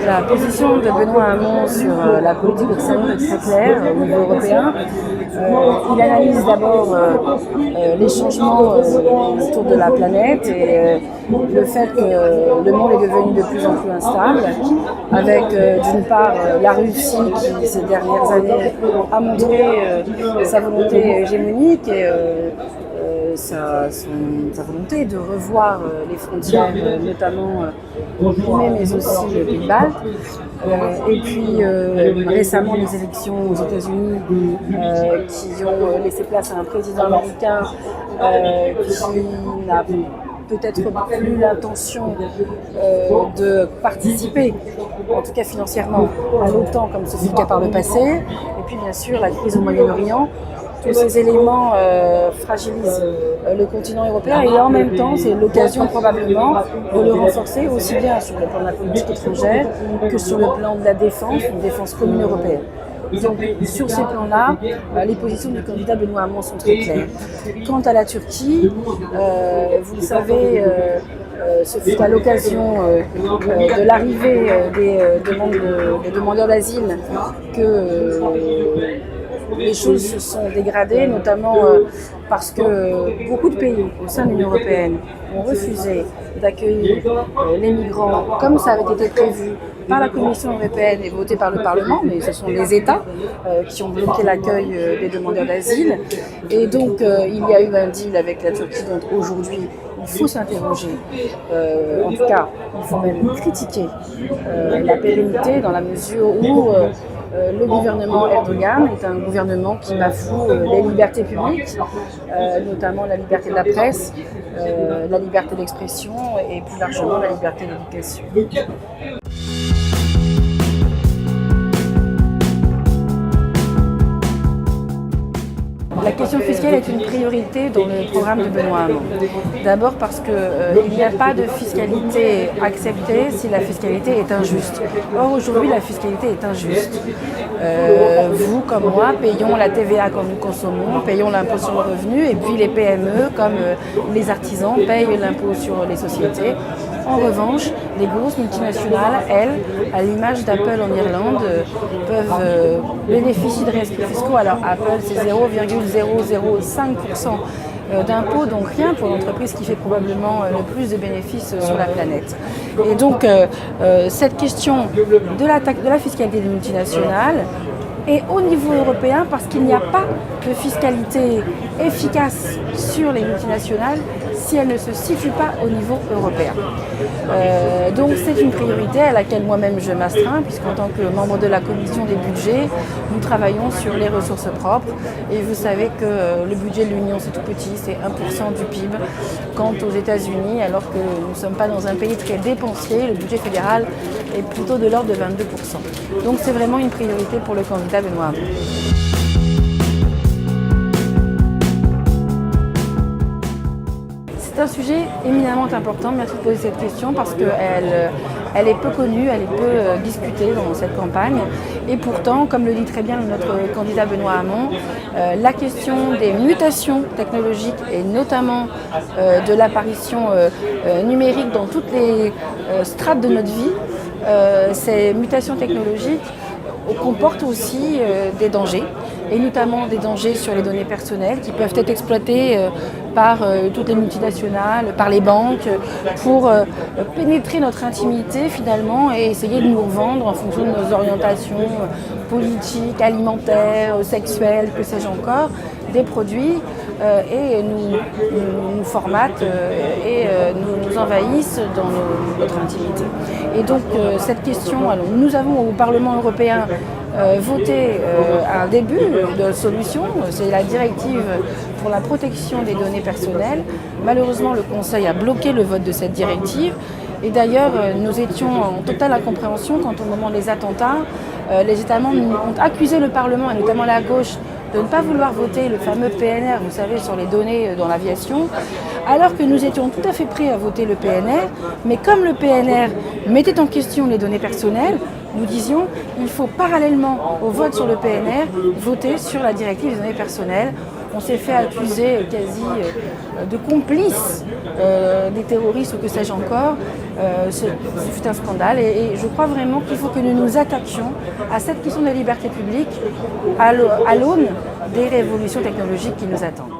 La position de Benoît Hamon sur la politique extérieure est très claire au niveau européen. Il analyse d'abord les changements autour de la planète et le fait que le monde est devenu de plus en plus instable, avec d'une part la Russie qui ces dernières années a montré sa volonté hégémonique et sa volonté de revoir les frontières, notamment Crimée, mais aussi le Pays Baltes. Et puis récemment les élections aux États-Unis qui ont laissé place à un président américain qui n'a peut-être plus l'intention de participer, en tout cas financièrement, à l'OTAN comme ce fut le cas par le passé. Et puis bien sûr la crise au Moyen-Orient. Tous ces éléments fragilisent le continent européen et en même temps, c'est l'occasion probablement de le renforcer aussi bien sur le plan de la politique étrangère que sur le plan de la défense, une défense commune européenne. Donc sur ces plans-là, les positions du candidat Benoît Hamon sont très claires. Quant à la Turquie, vous le savez, ce fut à l'occasion de l'arrivée des demandeurs d'asile que les choses se sont dégradées, notamment parce que beaucoup de pays au sein de l'Union européenne ont refusé d'accueillir les migrants comme ça avait été prévu par la Commission européenne et voté par le Parlement, mais ce sont les États qui ont bloqué l'accueil des demandeurs d'asile. Et donc il y a eu un deal avec la Turquie, donc aujourd'hui il faut s'interroger, en tout cas il faut même critiquer la pérennité dans la mesure où le gouvernement Erdogan est un gouvernement qui bafoue les libertés publiques, notamment la liberté de la presse, la liberté d'expression et plus largement la liberté d'éducation. La question fiscale est une priorité dans le programme de Benoît Hamon. D'abord parce qu'il n'y a pas de fiscalité acceptée si la fiscalité est injuste. Or aujourd'hui la fiscalité est injuste. Vous comme moi payons la TVA quand nous consommons, payons l'impôt sur le revenu et puis les PME comme les artisans payent l'impôt sur les sociétés. En revanche, les grosses multinationales, elles, à l'image d'Apple en Irlande, peuvent bénéficier de rescrits fiscaux. Alors Apple, c'est 0,005% d'impôts, donc rien pour l'entreprise qui fait probablement le plus de bénéfices sur la planète. Et donc cette question de la fiscalité des multinationales est au niveau européen parce qu'il n'y a pas de fiscalité efficace sur les multinationales si elle ne se situe pas au niveau européen. Donc c'est une priorité à laquelle moi-même je m'astreins, puisqu'en tant que membre de la commission des budgets, nous travaillons sur les ressources propres. Et vous savez que le budget de l'Union c'est tout petit, c'est 1% du PIB. Quant aux États-Unis, alors que nous ne sommes pas dans un pays très dépensier, le budget fédéral est plutôt de l'ordre de 22%. Donc c'est vraiment une priorité pour le candidat Benoît Hamon. C'est un sujet éminemment important, merci de poser cette question parce qu'elle est peu connue, elle est peu discutée dans cette campagne et pourtant, comme le dit très bien notre candidat Benoît Hamon, la question des mutations technologiques et notamment de l'apparition numérique dans toutes les strates de notre vie, ces mutations technologiques comportent aussi des dangers, et notamment des dangers sur les données personnelles qui peuvent être exploitées par toutes les multinationales, par les banques, pour pénétrer notre intimité finalement et essayer de nous revendre en fonction de nos orientations politiques, alimentaires, sexuelles, que sais-je encore, des produits et nous formatent et nous envahissent dans notre intimité. Et donc cette question, alors, nous avons au Parlement européen voté un début de solution, c'est la directive pour la protection des données personnelles. Malheureusement, le Conseil a bloqué le vote de cette directive. Et d'ailleurs, nous étions en totale incompréhension quand au moment des attentats, les États membres ont accusé le Parlement, et notamment la gauche, de ne pas vouloir voter le fameux PNR, vous savez, sur les données dans l'aviation, alors que nous étions tout à fait prêts à voter le PNR, mais comme le PNR mettait en question les données personnelles, nous disions qu'il faut parallèlement au vote sur le PNR voter sur la directive des données personnelles. on s'est fait accuser quasi de complices des terroristes ou que sais-je encore. Ce fut un scandale et je crois vraiment qu'il faut que nous nous attaquions à cette question de la liberté publique à l'aune des révolutions technologiques qui nous attendent.